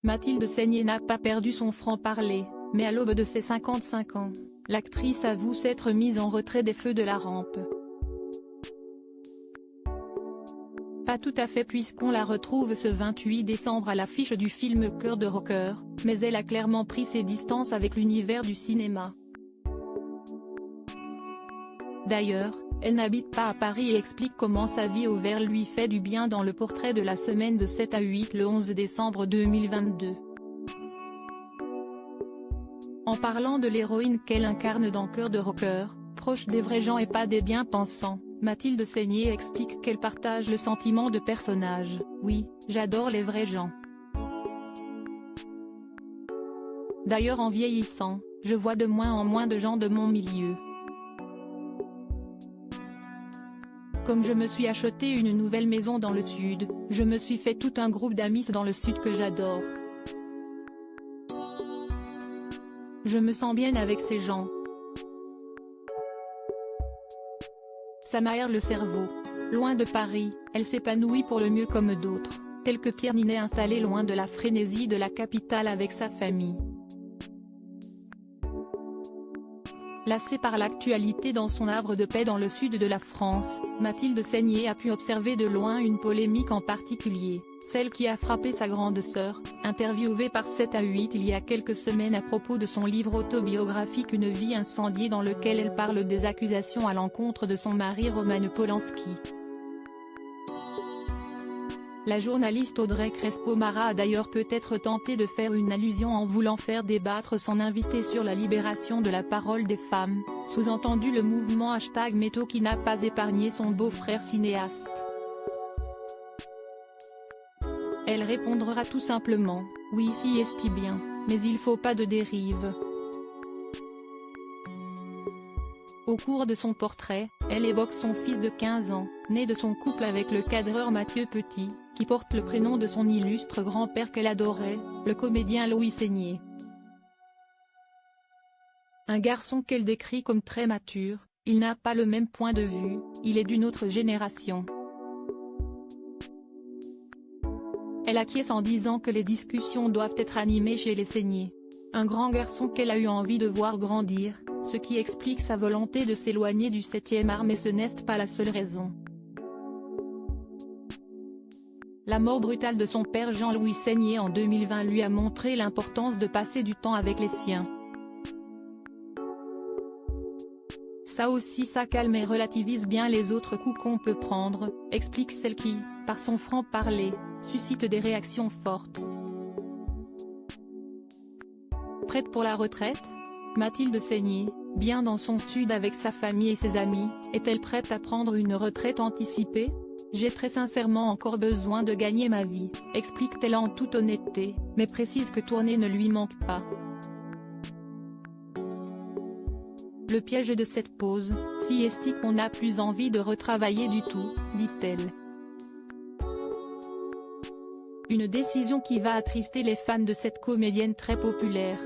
Mathilde Seigner n'a pas perdu son franc-parler, mais à l'aube de ses 55 ans, l'actrice avoue s'être mise en retrait des feux de la rampe. Pas tout à fait puisqu'on la retrouve ce 28 décembre à l'affiche du film Cœur de rocker, mais elle a clairement pris ses distances avec l'univers du cinéma. D'ailleurs, elle n'habite pas à Paris et explique comment sa vie au vert lui fait du bien dans le portrait de la semaine de 7 à 8 le 11 décembre 2022. En parlant de l'héroïne qu'elle incarne dans Cœur de rocker, proche des vrais gens et pas des bien-pensants, Mathilde Seigner explique qu'elle partage le sentiment de personnage. Oui, j'adore les vrais gens. D'ailleurs en vieillissant, je vois de moins en moins de gens de mon milieu. Comme je me suis acheté une nouvelle maison dans le sud, je me suis fait tout un groupe d'amis dans le sud que j'adore. Je me sens bien avec ces gens. Ça m'aère le cerveau. Loin de Paris, elle s'épanouit pour le mieux comme d'autres, tels que Pierre Ninet installé loin de la frénésie de la capitale avec sa famille. Lassée par l'actualité dans son havre de paix dans le sud de la France, Mathilde Seigner a pu observer de loin une polémique en particulier, celle qui a frappé sa grande sœur, interviewée par 7 à 8 il y a quelques semaines à propos de son livre autobiographique Une vie incendiée dans lequel elle parle des accusations à l'encontre de son mari Roman Polanski. La journaliste Audrey Crespo-Mara a d'ailleurs peut-être tenté de faire une allusion en voulant faire débattre son invité sur la libération de la parole des femmes, sous-entendu le mouvement #MeToo qui n'a pas épargné son beau-frère cinéaste. Elle répondra tout simplement, oui si est-ce bien, mais il faut pas de dérive. Au cours de son portrait, elle évoque son fils de 15 ans, né de son couple avec le cadreur Mathieu Petit, qui porte le prénom de son illustre grand-père qu'elle adorait, le comédien Louis Seigner. Un garçon qu'elle décrit comme très mature, il n'a pas le même point de vue, il est d'une autre génération. Elle acquiesce en disant que les discussions doivent être animées chez les Seigner. Un grand garçon qu'elle a eu envie de voir grandir, ce qui explique sa volonté de s'éloigner du 7e art mais ce n'est pas la seule raison. La mort brutale de son père Jean-Louis Seigner en 2020 lui a montré l'importance de passer du temps avec les siens. Ça aussi ça calme et relativise bien les autres coups qu'on peut prendre, explique celle qui, par son franc-parler, suscite des réactions fortes. Prête pour la retraite ? Mathilde Seigner, bien dans son sud avec sa famille et ses amis, est-elle prête à prendre une retraite anticipée ? J'ai très sincèrement encore besoin de gagner ma vie, explique-t-elle en toute honnêteté, mais précise que tourner ne lui manque pas. Le piège de cette pause, si est qu'on n'a plus envie de retravailler du tout, dit-elle. Une décision qui va attrister les fans de cette comédienne très populaire.